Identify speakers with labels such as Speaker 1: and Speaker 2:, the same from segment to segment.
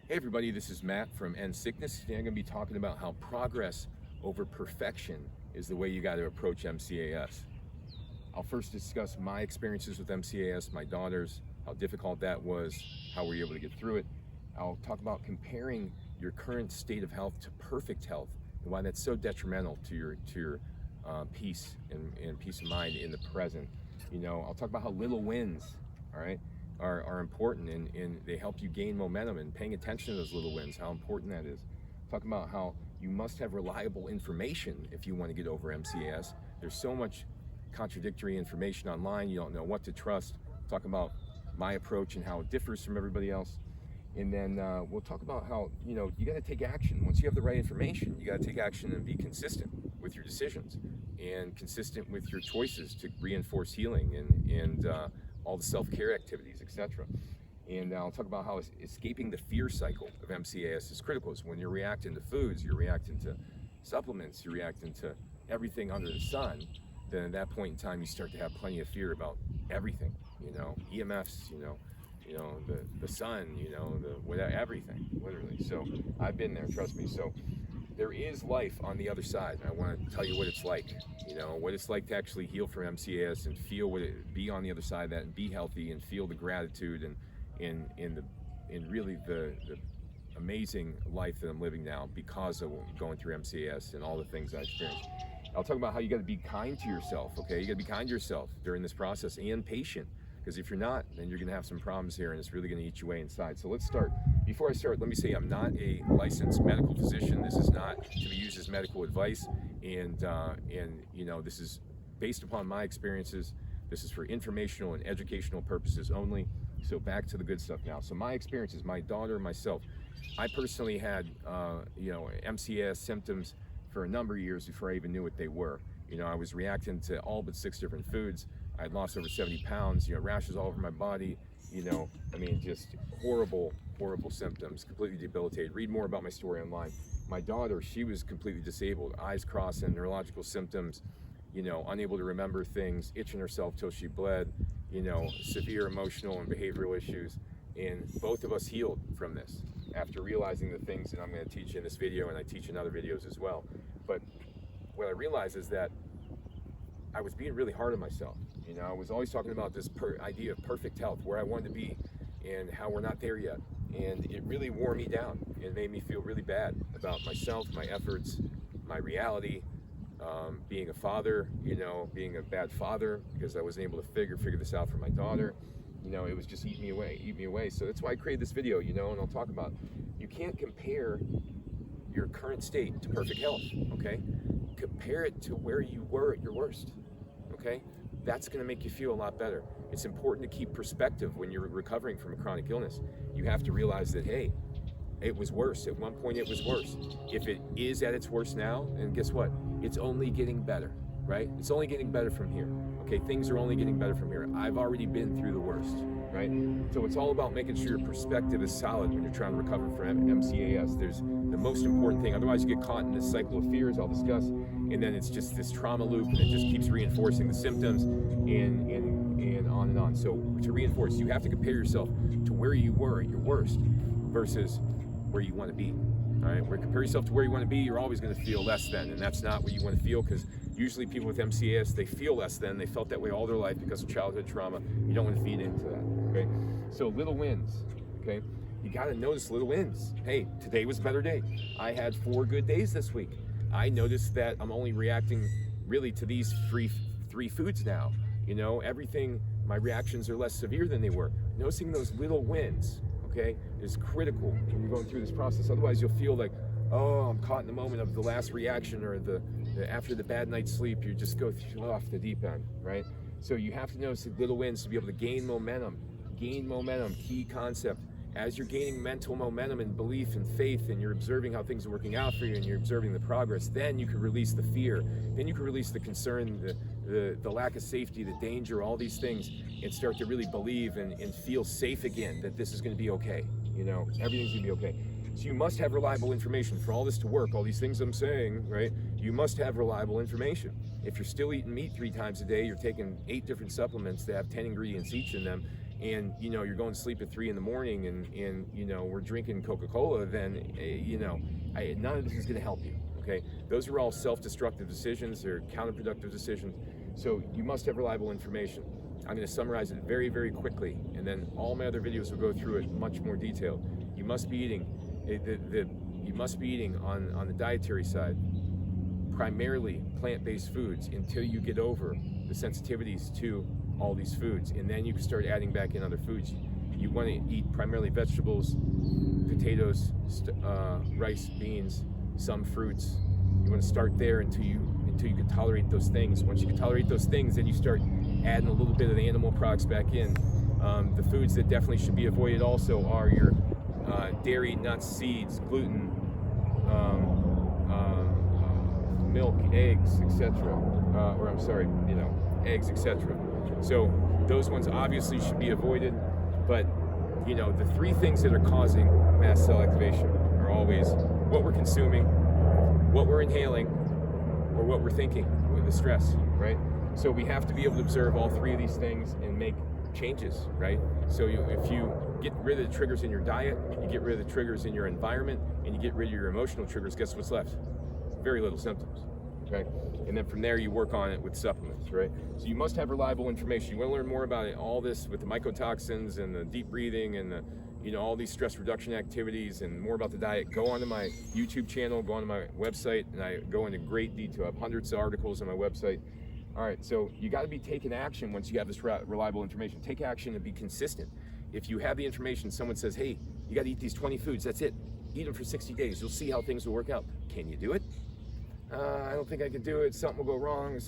Speaker 1: Hey everybody, this is Matt from End Sickness. Today I'm going to be talking about how progress over perfection is the way you got to approach MCAS. I'll first discuss my experiences with MCAS, my daughter's, how difficult that was, how we were able to get through it. I'll talk about comparing your current state of health to perfect health and why that's so detrimental to your peace and peace of mind in the present. I'll talk about how little wins, all right, are important and they help you gain momentum, and paying attention to those little wins, how important that is. Talk about how you must have reliable information if you want to get over MCAS. There's so much contradictory information online, you don't know what to trust. Talk about my approach and how it differs from everybody else. And then we'll talk about how, you got to take action. Once you have the right information, you got to take action and be consistent with your decisions and consistent with your choices to reinforce healing and all the self-care activities, etc. And I'll talk about how escaping the fear cycle of MCAS is critical. It's when you're reacting to foods, you're reacting to supplements, you're reacting to everything under the sun, then at that point in time you start to have plenty of fear about everything, EMFs, the sun, everything, literally. So I've been there, trust me. So there is life on the other side. I want to tell you what it's like, what it's like to actually heal from MCAS and feel be on the other side of that and be healthy and feel the gratitude and really the amazing life that I'm living now because of going through MCAS and all the things I experienced. I'll talk about how you got to be kind to yourself, okay? You got to be kind to yourself during this process and patient, because if you're not, then you're going to have some problems here and it's really going to eat you away inside. So let's start. Before I start, let me say I'm not a licensed medical physician. This is not to be used as medical advice, and this is based upon my experiences. This is for informational and educational purposes only. So back to the good stuff now. So my experiences, my daughter, myself, I personally had MCAS symptoms for a number of years before I even knew what they were. I was reacting to all but 6 different foods. I had lost over 70 pounds, rashes all over my body, just horrible symptoms, completely debilitated. Read more about my story online. My daughter, she was completely disabled, eyes crossing, neurological symptoms, unable to remember things, itching herself till she bled, severe emotional and behavioral issues. And both of us healed from this after realizing the things that I'm going to teach in this video, and I teach in other videos as well. But what I realized is that I was being really hard on myself. I was always talking about this idea of perfect health, where I wanted to be and how we're not there yet. And it really wore me down. It made me feel really bad about myself, my efforts, my reality, being a father, being a bad father because I wasn't able to figure this out for my daughter. It was just eating me away. So that's why I created this video, and I'll talk about, you can't compare your current state to perfect health, okay? Compare it to where you were at your worst, okay? That's gonna make you feel a lot better. It's important to keep perspective when you're recovering from a chronic illness. You have to realize that, hey, it was worse. At one point it was worse. If it is at its worst now, and guess what? It's only getting better, right? It's only getting better from here. Okay, things are only getting better from here. I've already been through the worst, right? So it's all about making sure your perspective is solid when you're trying to recover from MCAS. There's the most important thing. Otherwise you get caught in this cycle of fears I'll discuss, and then it's just this trauma loop, and it just keeps reinforcing the symptoms and on and on. So to reinforce, you have to compare yourself to where you were at your worst versus where you want to be. All right, where compare yourself to where you want to be, you're always going to feel less than, and that's not what you want to feel, because usually people with MCAS, they feel less than. They felt that way all their life because of childhood trauma. You don't want to feed into that, okay? So little wins, okay? You got to notice little wins. Hey, today was a better day. I had 4 good days this week. I noticed that I'm only reacting really to these three foods now. Everything, my reactions are less severe than they were. Noticing those little wins, okay, is critical when you're going through this process. Otherwise you'll feel like, oh, I'm caught in the moment of the last reaction, or the after the bad night's sleep, you just go off the deep end, right? So you have to notice the little wins to be able to gain momentum. Key concept. As you're gaining mental momentum and belief and faith, and you're observing how things are working out for you, and you're observing the progress, then you can release the fear, then you can release the concern, the lack of safety, the danger, all these things, and start to really believe and feel safe again, that this is going to be okay. Everything's going to be okay. So you must have reliable information. For all this to work, all these things I'm saying, right, you must have reliable information. If you're still eating meat 3 times a day, you're taking 8 different supplements that have 10 ingredients each in them, and you know you're going to sleep at 3 in the morning, and you know we're drinking Coca-Cola, then you know none of this is going to help you. Okay, those are all self-destructive decisions. They're counterproductive decisions. So you must have reliable information. I'm going to summarize it very, very quickly, and then all my other videos will go through it much more detail. You must be eating you must be eating on the dietary side primarily plant-based foods until you get over the sensitivities to all these foods, and then you can start adding back in other foods. You want to eat primarily vegetables, potatoes, rice, beans, some fruits. You want to start there until you can tolerate those things. Once you can tolerate those things, then you start adding a little bit of the animal products back in. The foods that definitely should be avoided also are your dairy, nuts, seeds, gluten, milk, eggs, etc. Or I'm sorry, you know, eggs, etc. So those ones obviously should be avoided. But you know, the three things that are causing mast cell activation are always what we're consuming, what we're inhaling, or what we're thinking with the stress, right? So we have to be able to observe all three of these things and make changes, right? So if you get rid of the triggers in your diet, you get rid of the triggers in your environment, and you get rid of your emotional triggers, guess what's left? Very little symptoms, right? And then from there you work on it with supplements, right? So you must have reliable information. You want to learn more about it, all this with the mycotoxins and the deep breathing and the, you know, all these stress reduction activities and more about the diet, go onto my YouTube channel, go onto my website, and I go into great detail. I have hundreds of articles on my website. All right, so you got to be taking action once you have this reliable information. Take action and be consistent. If you have the information, someone says, hey, you got to eat these 20 foods, that's it. Eat them for 60 days. You'll see how things will work out. Can you do it? I don't think I can do it. Something will go wrong.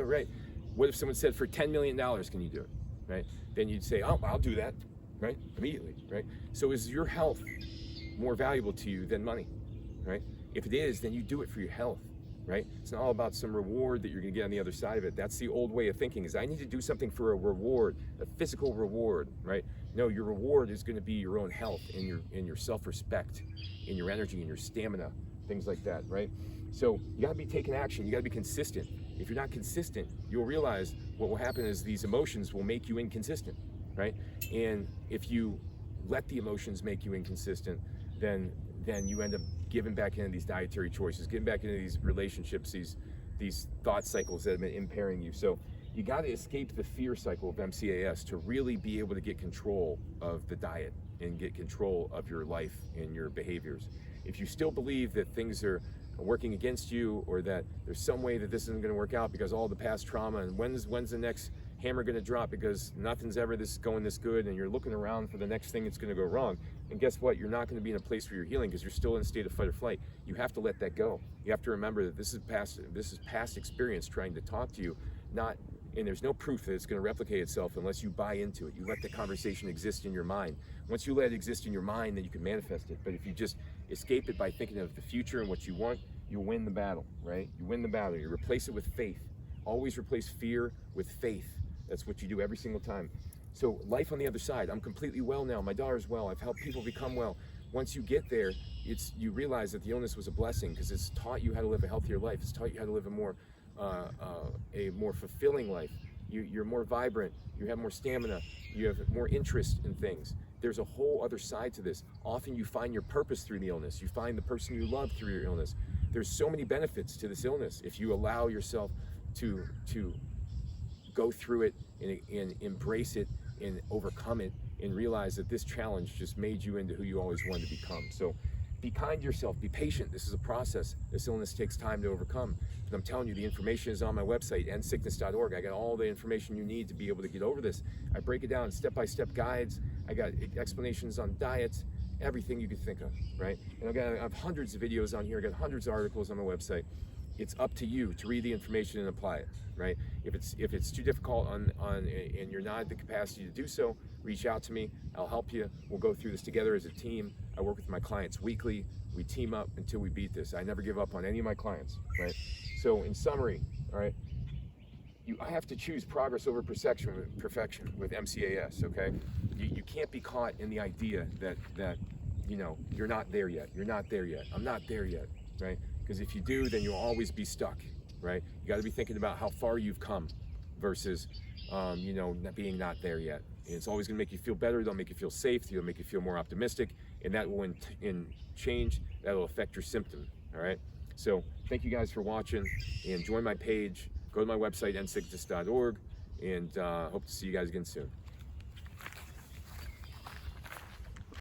Speaker 1: Right. What if someone said for $10 million, can you do it? Right. Then you'd say, oh, I'll do that. Right. Immediately. Right. So is your health more valuable to you than money? Right. If it is, then you do it for your health. Right. It's not all about some reward that you're going to get on the other side of it. That's the old way of thinking, is I need to do something for a reward, a physical reward. Right. No, your reward is going to be your own health and your self-respect, and your energy and your stamina, things like that. Right. So you got to be taking action. You got to be consistent. If you're not consistent, you'll realize what will happen is these emotions will make you inconsistent, right? And if you let the emotions make you inconsistent, then you end up giving back into these dietary choices, getting back into these relationships, these thought cycles that have been impairing you. So you got to escape the fear cycle of MCAS to really be able to get control of the diet and get control of your life and your behaviors. If you still believe that things are working against you, or that there's some way that this isn't going to work out because all the past trauma, and when's the next hammer going to drop because nothing's ever going this good, and you're looking around for the next thing that's going to go wrong, and guess what? You're not going to be in a place where you're healing because you're still in a state of fight or flight. You have to let that go. You have to remember that this is past experience trying to talk to you, and there's no proof that it's going to replicate itself unless you buy into it. You let the conversation exist in your mind. Once you let it exist in your mind, then you can manifest it. But if you just escape it by thinking of the future and what you want, you win the battle, right? You win the battle. You replace it with faith. Always replace fear with faith. That's what you do every single time. So life on the other side. I'm completely well now. My daughter's well. I've helped people become well. Once you get there, you realize that the illness was a blessing because it's taught you how to live a healthier life. It's taught you how to live a more fulfilling life. You're more vibrant. You have more stamina. You have more interest in things. There's a whole other side to this. Often you find your purpose through the illness. You find the person you love through your illness. There's so many benefits to this illness if you allow yourself to go through it and embrace it and overcome it and realize that this challenge just made you into who you always wanted to become. So be kind to yourself, be patient. This is a process. This illness takes time to overcome. And I'm telling you, the information is on my website, endsickness.org. I got all the information you need to be able to get over this. I break it down, step-by-step guides. I got explanations on diets, everything you could think of, right? And I have hundreds of videos on here. I got hundreds of articles on my website. It's up to you to read the information and apply it, right? If it's too difficult and you're not at the capacity to do so, reach out to me. I'll help you. We'll go through this together as a team. I work with my clients weekly. We team up until we beat this. I never give up on any of my clients, right? So in summary, all right, I have to choose progress over perfection with MCAS, okay? You can't be caught in the idea that you know, you're not there yet. You're not there yet. I'm not there yet, right? Because if you do, then you'll always be stuck, right? You got to be thinking about how far you've come versus, you know, being not there yet. And it's always going to make you feel better. They'll make you feel safe. They'll make you feel more optimistic, and that will in change, that'll affect your symptom. All right. So thank you guys for watching, and join my page. Go to my website, endsickness.org, and hope to see you guys again soon.